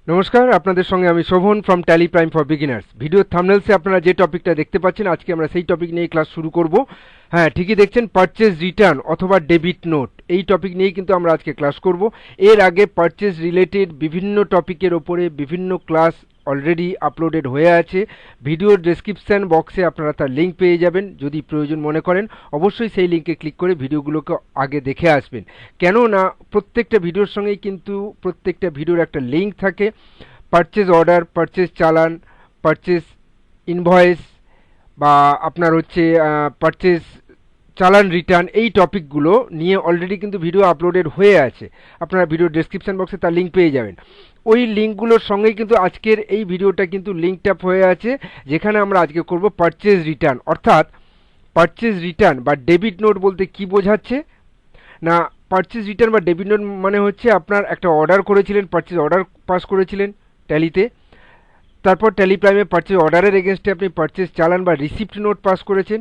নমস্কার, আপনাদের সঙ্গে আমি Shovan from Tally Prime for beginners. ভিডিওর থাম্বনেলসে আপনারা যে টপিকটা দেখতে পাচ্ছেন, আজকে আমরা সেই টপিক নিয়ে ক্লাস শুরু করব। হ্যাঁ, ঠিকই দেখছেন, পারচেজ রিটার্ন অথবা ডেবিট নোট, এই টপিক নিয়েই কিন্তু আমরা আজকে ক্লাস করব। এর আগে পারচেজ রিলেটেড বিভিন্ন টপিকের ওপরে বিভিন্ন ক্লাস অলরেডি আপলোডেড হয়ে আছে। ভিডিওর ডেসক্রিপশান বক্সে আপনারা তার লিঙ্ক পেয়ে যাবেন। যদি প্রয়োজন মনে করেন অবশ্যই সেই লিঙ্কে ক্লিক করে ভিডিওগুলোকে আগে দেখে আসবেন। কেননা প্রত্যেকটা ভিডিওর সঙ্গেই কিন্তু প্রত্যেকটা ভিডিওর একটা লিঙ্ক থাকে। পারচেজ অর্ডার, পারচেজ চালান, পারচেজ ইনভয়েস বা আপনার হচ্ছে পারচেজ চালান রিটার্ন, এই টপিকগুলো নিয়ে অলরেডি কিন্তু ভিডিও আপলোডেড হয়ে আছে। আপনারা ভিডিও ডেসক্রিপশন বক্সে তার লিঙ্ক পেয়ে যাবেন। ওই লিঙ্কগুলোর সঙ্গেই কিন্তু আজকের এই ভিডিওটা কিন্তু লিঙ্ক আপ হয়ে আছে, যেখানে আমরা আজকে করব পারচেজ রিটার্ন। অর্থাৎ পারচেজ রিটার্ন বা ডেবিট নোট বলতে কি বোঝাচ্ছে না, পারচেজ রিটার্ন বা ডেবিট নোট মানে হচ্ছে আপনার একটা অর্ডার করেছিলেন, পারচেজ অর্ডার পাস করেছিলেন ট্যালিতে, তারপর ট্যালি প্রাইমে পারচেজ অর্ডারের এগেনস্টে আপনি পারচেজ চালান বা রিসিপ্ট নোট পাস করেছেন,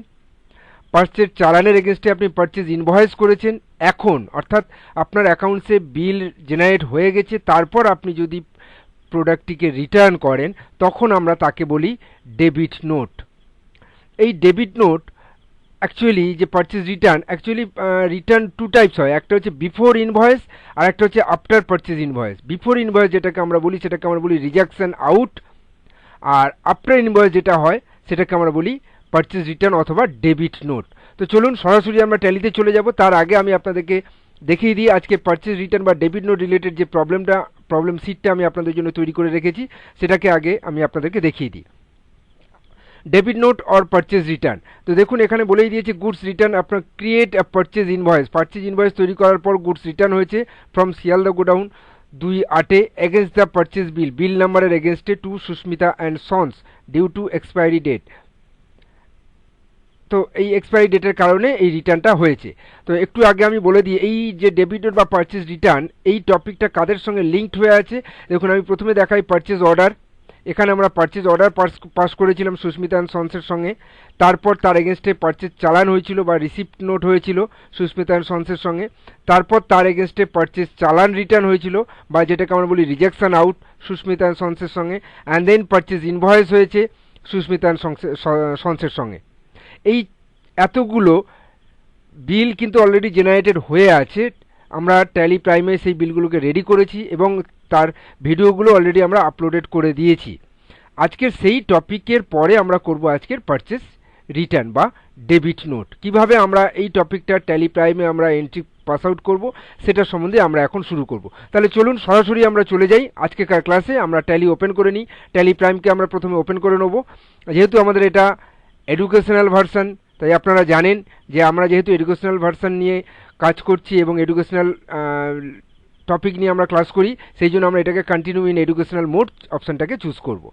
পারচেজ চালানের এগেনস্টে আপনি পারচেজ ইনভয়েস করেছেন। এখন অর্থাৎ আপনার অ্যাকাউন্টসে বিল জেনারেট হয়ে গেছে, তারপর আপনি যদি প্রোডাক্টটিকে রিটার্ন করেন তখন আমরা তাকে বলি ডেবিট নোট। এই ডেবিট নোট অ্যাকচুয়ালি যে purchase return, actually return to types হয়, একটা হচ্ছে বিফোর ইনভয়েস আর একটা হচ্ছে after purchase invoice. Before invoice যেটাকে আমরা বলি সেটাকে আমরা বলি রিজেকশন আউট, আর আফটার ইনভয়েস যেটা হয় সেটাকে আমরা বলি পারচেজ রিটার্ন অথবা ডেবিট নোট। তো চলুন সরাসরি আমরা ট্যালিতে চলে যাব। তার আগে আমি আপনাদেরকে দেখিয়ে দিই আজকে পারচেজ রিটার্ন বা ডেবিট নোট রিলেটেড যে প্রবলেম শিটটা আমি আপনাদের জন্য তৈরি করে রেখেছি, সেটাকে আগে আমি আপনাদেরকে দেখিয়ে দিই। Debit note or purchase return, তো দেখুন এখানে বলেই দিয়েছে গুডস রিটার্ন, আপনার create a purchase invoice. Purchase invoice তৈরি করার পর গুডস রিটার্ন হয়েছে from Sealdah godown 2/8 against the purchase bill, bill নাম্বারের এগেনস্টে to Susmita and sons due to expiry date. তো এই এক্সপায়ারি ডেটের কারণে এই রিটার্নটা হয়েছে। তো একটু আগে আমি বলে দিই এই যে ডেবিট নোট বা পারচেজ রিটার্ন, এই টপিকটা কাদের সঙ্গে লিঙ্কড হয়ে আছে। দেখুন আমি প্রথমে দেখাই পারচেজ অর্ডার। এখানে আমরা পারচেজ অর্ডার পাস করেছিলাম সুস্মিতা অ্যান্ড সন্সের সঙ্গে, তারপর তার এগেনস্টে পারচেজ চালান হয়েছিল বা রিসিপ্ট নোট হয়েছিল সুস্মিতা অ্যান্ড সন্সের সঙ্গে, তারপর তার এগেনস্টে পারচেজ চালান রিটার্ন হয়েছিল বা যেটাকে আমরা বলি রিজেকশন আউট সুস্মিতা অ্যান্ড সন্সের সঙ্গে, অ্যান্ড দেন পারচেজ ইনভয়েস হয়েছে সুস্মিতা অ্যান্ড সন্সের সঙ্গে। এই এতগুলো বিল কিন্তু অলরেডি জেনারেটেড হয়ে আছে। আমরা ট্যালি প্রাইমে সেই বিলগুলোকে রেডি করেছি এবং তার ভিডিওগুলো অলরেডি আমরা আপলোডেড করে দিয়েছি। আজকের সেই টপিকের পরে আমরা করব আজকের পারচেজ রিটার্ন বা ডেবিট নোট। কিভাবে আমরা এই টপিকটা ট্যালি প্রাইমে আমরা এন্ট্রি পাস আউট করবো সেটা সম্বন্ধে আমরা এখন শুরু করব। তাহলে চলুন সরাসরি আমরা চলে যাই আজকেকার ক্লাসে। আমরা ট্যালি ওপেন করে নিই। ট্যালি প্রাইমকে আমরা প্রথমে ওপেন করে নেব। যেহেতু আমাদের এটা এডুকেশনাল ভার্সন, তাই আপনারা জানেন যে আমরা যেহেতু এডুকেশনাল ভার্সন নিয়ে কাজ করছি এবং এডুকেশনাল টপিক নিয়ে আমরা ক্লাস করি, সেই জন্য আমরা এটাকে কন্টিনিউ ইন এডুকেশনাল মোড অপশানটাকে চুজ করব।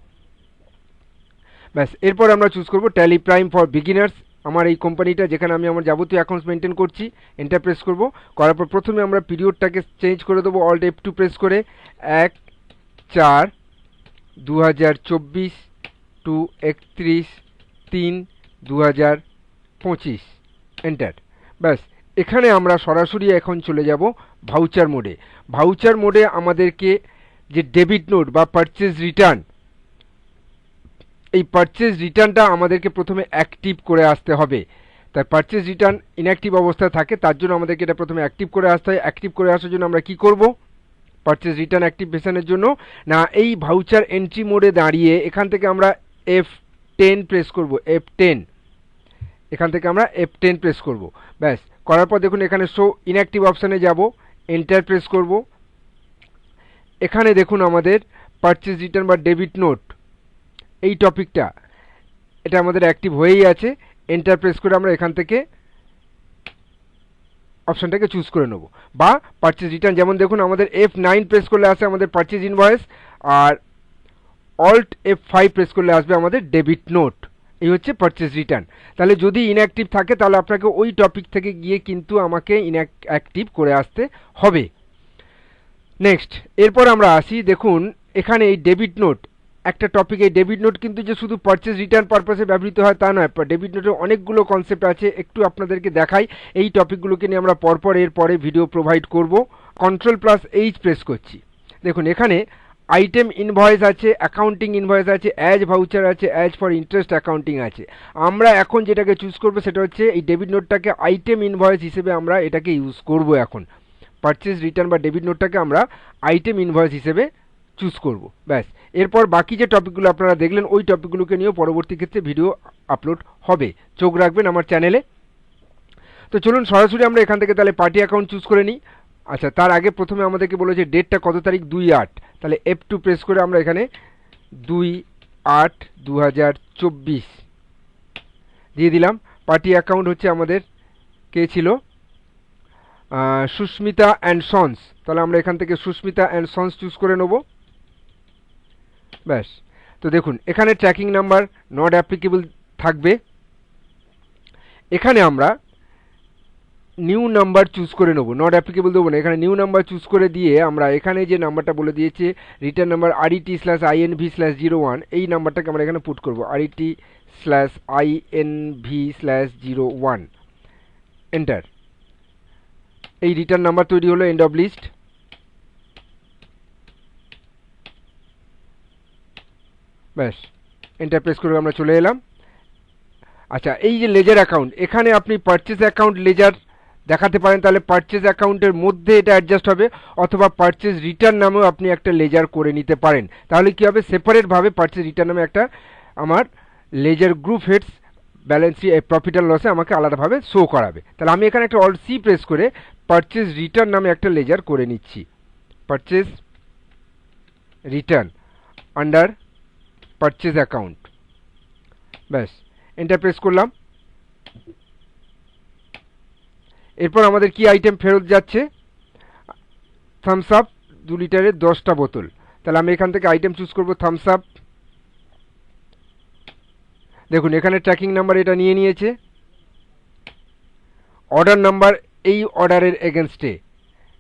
ব্যাস, এরপর আমরা চুজ করব ট্যালি প্রাইম ফর বিগিনার্স। আমার এই কোম্পানিটা যেখানে আমি আমার যাবতীয় অ্যাকাউন্টস মেনটেন করছি, এন্টার প্রেস করব। করার পর প্রথমে আমরা পিরিয়ডটাকে চেঞ্জ করে দেবো, অল্ট F2 প্রেস করে 1/4/2024 টু 31/3/2025 এন্টার। ব্যাস, এখানে আমরা সরাসরি এখন চলে যাব ভাউচার মোডে। ভাউচার মোডে আমাদেরকে যে ডেবিট নোট বা পারচেজ রিটার্ন, এই পারচেজ রিটার্নটা আমাদেরকে প্রথমে অ্যাক্টিভ করে আসতে হবে। তাই পারচেজ রিটার্ন ইনঅ্যাক্টিভ অবস্থায় থাকে, তার জন্য আমাদেরকে এটা প্রথমে অ্যাক্টিভ করে আসতে হয়। অ্যাক্টিভ করে আসার জন্য আমরা কি করব, পারচেজ রিটার্ন অ্যাক্টিভেশনের জন্য না এই ভাউচার এন্ট্রি মোডে দাঁড়িয়ে এখান থেকে আমরা F10 প্রেস করব। F10, এখান থেকে আমরা F10 প্রেস করব। ব্যাস, করার পর দেখুন এখানে শো ইনঅ্যাক্টিভ অপশানে যাব, এন্টার প্রেস করব। এখানে দেখুন আমাদের পারচেজ রিটার্ন বা ডেবিট নোট এই টপিকটা, এটা আমাদের অ্যাক্টিভ হয়েই আছে। এন্টার প্রেস করে আমরা এখান থেকে অপশানটাকে চুজ করে নেব। বা পারচেজ রিটার্ন, যেমন দেখুন আমাদের F9 প্রেস করলে আসে আমাদের পারচেজ ইনভয়েস, আর অল্ট F5 প্রেস করলে আসবে আমাদের ডেবিট নোট। এই হচ্ছে পারচেজ রিটার্ন। তাহলে যদি ইনঅ্যাক্টিভ থাকে তাহলে আপনাকে ওই টপিক থেকে গিয়ে কিন্তু আমাকে ইনঅ্যাক্টিভ করে আসতে হবে। নেক্সট, এরপর আমরা আসি। দেখুন এখানে এই ডেবিট নোট একটা টপিক। এই ডেবিট নোট কিন্তু যে শুধু পারচেজ রিটার্ন পারপাসে ব্যবহৃত হয় তা নয়, ডেবিট নোটের অনেকগুলো কনসেপ্ট আছে। একটু আপনাদেরকে দেখাই, এই টপিকগুলোকে নিয়ে আমরা পরপর এর পরে ভিডিও প্রোভাইড করব। Ctrl+H প্রেস করছি। দেখুন এখানে আইটেম ইনভয়েস আছে, অ্যাকাউন্টিং ইনভয়েস আছে, অ্যাজ ভাউচার আছে, অ্যাজ ফর ইন্টারেস্ট অ্যাকাউন্টিং আছে। আমরা এখন যেটাকে চুজ করবো সেটা হচ্ছে এই ডেবিট নোটটাকে আইটেম ইনভয়েস হিসেবে আমরা এটাকে ইউজ করব। এখন পারচেজ রিটার্ন বা ডেবিট নোটটাকে আমরা আইটেম ইনভয়েস হিসেবে চুজ করব। ব্যাস, এরপর বাকি যে টপিকগুলো আপনারা দেখলেন ওই টপিকগুলোকে নিয়েও পরবর্তী ক্ষেত্রে ভিডিও আপলোড হবে, চোখ রাখবেন আমার চ্যানেলে। তো চলুন সরাসরি আমরা এখান থেকে তাহলে পার্টি অ্যাকাউন্ট চুজ করে নিই। আচ্ছা, তার আগে প্রথমে আমাদেরকে বলেছে ডেটটা কত তারিখ, 2/8, তাহলে F2 প্রেস করে আমরা এখানে 2/8/2024 দিয়ে দিলাম। পার্টি অ্যাকাউন্ট হচ্ছে আমাদের কে ছিল, সুস্মিতা অ্যান্ড সন্স, তাহলে আমরা এখান থেকে সুস্মিতা অ্যান্ড সন্স চুজ করে নেব। ব্যাস, তো দেখুন এখানে ট্র্যাকিং নাম্বার নট অ্যাপ্লিকেবল থাকবে। এখানে আমরা নিউ নাম্বার চুজ করে নেবো, নট অ্যাপ্লিকেবল দেবো না, এখানে নিউ নাম্বার চুজ করে দিয়ে আমরা এখানে যে নাম্বারটা বলে দিয়েছে রিটার্ন নাম্বার RET/INV/01, এই নাম্বারটাকে আমরা এখানে পুট করবো, RET/INV/01, এন্টার। এই রিটার্ন নাম্বার তৈরি হলো, এন্ড অফ লিস্ট। ব্যাস, এন্টার প্রেস করে আমরা চলে এলাম। আচ্ছা, এই যে লেজার অ্যাকাউন্ট, এখানে আপনি পারচেজ অ্যাকাউন্ট লেজার দেখাতে পারেন, তাহলে পারচেজ অ্যাকাউন্টের মধ্যে এটা অ্যাডজাস্ট হবে, অথবা পারচেজ রিটার্ন নামেও আপনি একটা লেজার করে নিতে পারেন। তাহলে কী হবে, সেপারেটভাবে পারচেজ রিটার্ন নামে একটা আমার ledger group heads balance profit and লসে আমাকে আলাদাভাবে শো করাবে। তাহলে আমি এখানে একটা Alt+C প্রেস করে পারচেজ রিটার্ন নামে একটা লেজার করে নিচ্ছি, purchase return under purchase account. ব্যাস, এন্টার প্রেস করলাম। এরপর আমাদের কি আইটেম ফেরত যাচ্ছে, থামস আপ 2 লিটারের 10টা বোতল। তাহলে আমি এখান থেকে আইটেম চুজ করব থামস আপ। দেখুন এখানে ট্র্যাকিং নাম্বার এটা নিয়ে নিয়েছে, অর্ডার নাম্বার এই অর্ডারের এগেনস্টে,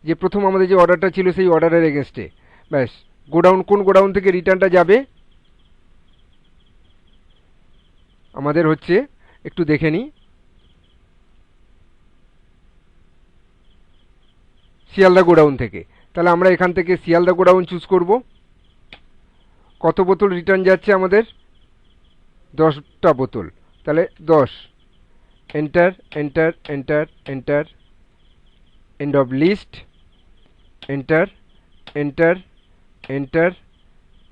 যে প্রথম আমাদের যে অর্ডারটা ছিল সেই অর্ডারের এগেনস্টে। ব্যাস, গোডাউন, কোন গোডাউন থেকে রিটার্নটা যাবে আমাদের হচ্ছে, একটু দেখে নিই, শিয়ালদা গোডাউন থেকে। তাহলে আমরা এখান থেকে শিয়ালদা গোডাউন চুজ করব। কত বোতল রিটার্ন যাচ্ছে আমাদের, 10টা বোতল, তাহলে 10, enter enter enter enter, end of list, enter enter enter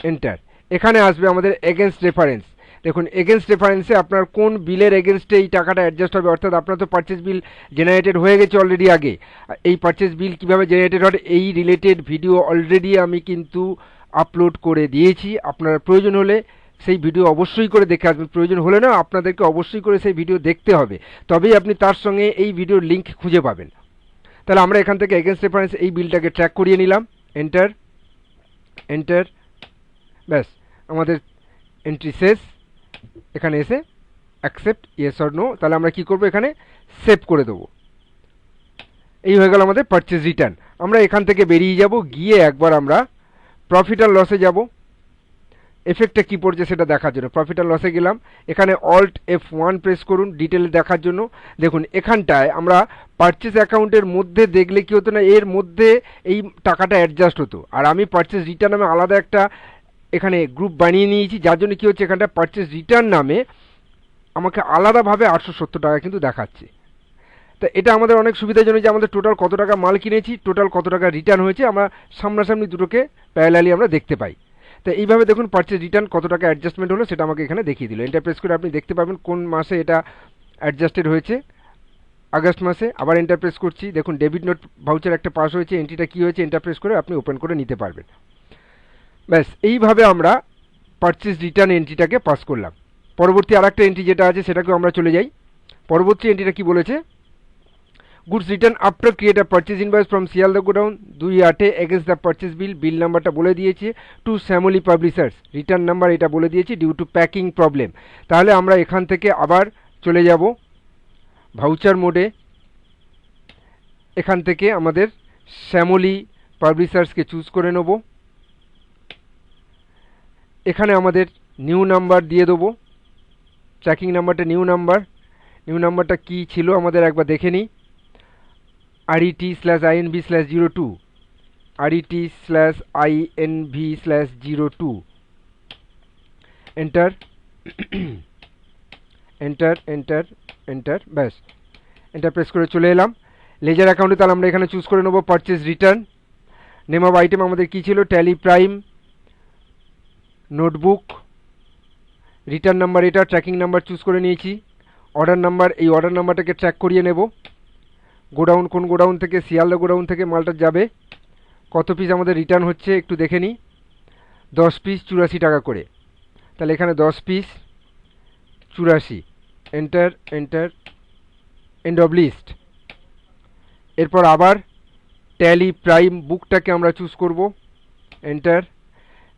enter. এখানে আসবে আমাদের এগেনস্ট রেফারেন্স। দেখুন এগেনস্ট রেফারেন্সে আপনার কোন বিলের এগেনস্টে এই টাকাটা অ্যাডজাস্ট হবে, অর্থাৎ আপনার তো পারচেজ বিল জেনারেটেড হয়ে গেছে অলরেডি আগে। এই পারচেজ বিল কীভাবে জেনারেটেড হয় এই রিলেটেড ভিডিও অলরেডি আমি কিন্তু আপলোড করে দিয়েছি। আপনার প্রয়োজন হলে সেই ভিডিও অবশ্যই করে দেখে আসবেন, প্রয়োজন হলে না আপনাদেরকে অবশ্যই করে সেই ভিডিও দেখতে হবে, তবেই আপনি তার সঙ্গে এই ভিডিওর লিঙ্ক খুঁজে পাবেন। তাহলে আমরা এখান থেকে এগেনস্ট রেফারেন্স এই বিলটাকে ট্র্যাক করিয়ে নিলাম, এন্টার এন্টার। ব্যাস, আমাদের এন্ট্রি শেষ। এখানে এসে অ্যাকসেপ্ট, ইয়েস অর নো, তাহলে আমরা কি করব, এখানে সেভ করে দেবো। এই হয়ে গেল আমাদের পারচেজ রিটার্ন। আমরা এখান থেকে বেরিয়ে যাব, গিয়ে একবার আমরা প্রফিট আর লসে যাব, এফেক্টটা কী পড়ছে সেটা দেখার জন্য প্রফিট আর লসে গেলাম। এখানে Alt+F1 প্রেস করুন ডিটেলে দেখার জন্য। দেখুন এখানটায় আমরা পারচেজ অ্যাকাউন্টের মধ্যে দেখলে কি হতো না, এর মধ্যে এই টাকাটা অ্যাডজাস্ট হতো, আর আমি পারচেজ রিটার্ন নামে আলাদা একটা এখানে গ্রুপ বানিয়ে নিয়েছি, যার জন্য কী হচ্ছে, এখানটা পারচেজ রিটার্ন নামে আমাকে আলাদাভাবে 870 টাকা কিন্তু দেখাচ্ছে। তা এটা আমাদের অনেক সুবিধার জন্য, যে আমাদের টোটাল কত টাকা মাল কিনেছি, টোটাল কত টাকা রিটার্ন হয়েছে, আমরা সামনাসামনি দুটোকে প্যারালালি আমরা দেখতে পাই। তো এইভাবে দেখুন পারচেজ রিটার্ন কত টাকা অ্যাডজাস্টমেন্ট হলো সেটা আমাকে এখানে দেখিয়ে দিল। এন্টার প্রেস করে আপনি দেখতে পাবেন কোন মাসে এটা অ্যাডজাস্টেড হয়েছে, আগস্ট মাসে। আবার এন্টার প্রেস করছি, দেখুন ডেবিট নোট ভাউচার একটা পাস হয়েছে, এন্ট্রিটা কী হয়েছে এন্টার প্রেস করে আপনি ওপেন করে নিতে পারবেন। ব্যাস, এইভাবে আমরা পারচেজ রিটার্ন এন্ট্রিটাকে পাস করলাম। পরবর্তী আরেকটা এন্ট্রি যেটা আছে সেটাকেও আমরা চলে যাই। পরবর্তী এন্ট্রিটা কি বলেছে, goods return after create a purchase invoice from Sealdah godown 2/8 against the purchase bill. Bill নাম্বারটা বলে দিয়েছে, to Shyamali publishers, return number এটা বলে দিয়েছি, ডিউ টু প্যাকিং প্রবলেম। তাহলে আমরা এখান থেকে আবার চলে যাব ভাউচার মোডে। এখান থেকে আমাদের শ্যামলী পাবলিশার্সকে চুজ করে নেব। এখানে আমাদের নিউ নাম্বার দিয়ে দেবো, ট্র্যাকিং নাম্বারটা নিউ নাম্বারটা কী ছিল আমাদের একবার দেখে নিই, RET/INV/02, RET/INV/02 enter enter enter enter, ব্যাস এন্টার প্রেস করে চলে এলাম লেজার অ্যাকাউন্টে। তাহলে আমরা এখানে চুজ করে নেব purchase return. Name of item আমাদের কী ছিল, tally prime notebook. Return number এটা, ট্র্যাকিং নাম্বার চুজ করে নিয়েছি। অর্ডার নাম্বার, এই অর্ডার নাম্বারটাকে ট্র্যাক করিয়ে নেব। গোডাউন, কোন গোডাউন থেকে, শিয়ালদা গোডাউন থেকে মালটা যাবে। কত পিস আমাদের রিটার্ন হচ্ছে একটু দেখে নিই, 10 পিস 84 টাকা করে। তাহলে এখানে 10 piece 84, enter enter, end of list. এরপর আবার ট্যালি প্রাইম বুকটাকে আমরা চুজ করব, এন্টার।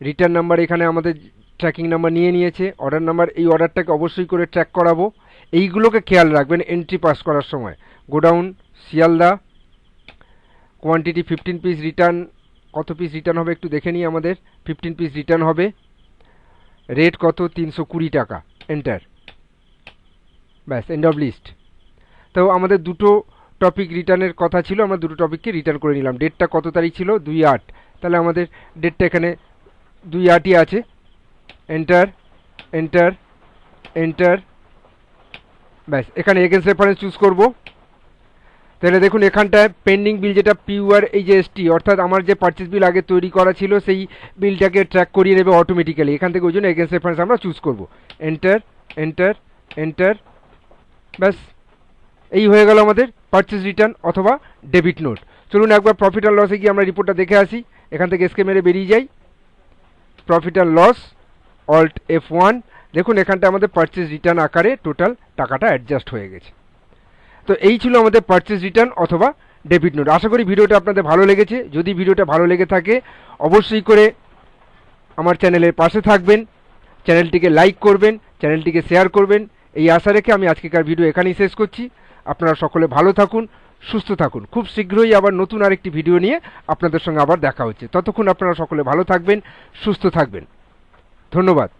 রিটার্ন নাম্বার এখানে আমাদের ট্র্যাকিং নাম্বার নিয়ে নিয়েছে। অর্ডার নাম্বার, এই অর্ডারটাকে অবশ্যই করে ট্র্যাক করাবো। এইগুলোকে খেয়াল রাখবেন এন্ট্রি পাস করার সময়। Godown Sealdah, quantity 15 piece return, কত পিস রিটার্ন হবে একটু দেখে নিই। আমাদের 15 পিস রিটার্ন হবে। রেট কত, 320 টাকা, এন্টার, ব্যাস এন্ড অফ লিস্ট। তো আমাদের দুটো টপিক রিটার্নের কথা ছিল, আমরা দুটো টপিককে রিটার্ন করে নিলাম। ডেটটা কত তারিখ ছিল, 2/8। তাহলে আমাদের ডেটটা এখানে 2/8ই আছে। এন্টার এন্টার এন্টার, ব্যাস এখানে এগেন্স্ট রেফারেন্স চুজ করব। তাহলে দেখুন এখানটায় পেন্ডিং বিল, যেটা পিউআর এই যে এসটি, অর্থাৎ আমার যে পারচেজ বিল আগে তৈরি করা ছিল সেই বিলটাকে ট্র্যাক করিয়ে নেবে অটোমেটিক্যালি। এখান থেকে ওই জন্য এগেন্স্ট রেফারেন্স আমরা চুজ করব। এন্টার এন্টার এন্টার, ব্যাস এই হয়ে গেল আমাদের পারচেজ রিটার্ন অথবা ডেবিট নোট। চলুন একবার প্রফিট আর লসে গিয়ে আমরা রিপোর্টটা দেখে আসি। এখান থেকে এসকে মেরে বেরিয়ে যাই, প্রফিট আর লস, অল্ট F1। দেখুন এখানটা আমাদের পারচেজ রিটার্ন আকারে টোটাল টাকাটা অ্যাডজাস্ট হয়ে গেছে। তো এই ছিল আমাদের পারচেজ রিটার্ন অথবা ডেবিট নোট। আশা করি ভিডিওটা আপনাদের ভালো লেগেছে। যদি ভিডিওটা ভালো লেগে থাকে অবশ্যই করে আমার চ্যানেলের পাশে থাকবেন, চ্যানেলটিকে লাইক করবেন, চ্যানেলটিকে শেয়ার করবেন। এই আশা রেখে আমি আজকেকার ভিডিও এখানেই শেষ করছি। আপনারা সকলে ভালো থাকুন, সুস্থ থাকুন। খুব শীঘ্রই আবার নতুন আরেকটি ভিডিও নিয়ে আপনাদের সঙ্গে আবার দেখা হচ্ছে। ততক্ষণ আপনারা সকলে ভালো থাকবেন, সুস্থ থাকবেন। ধন্যবাদ।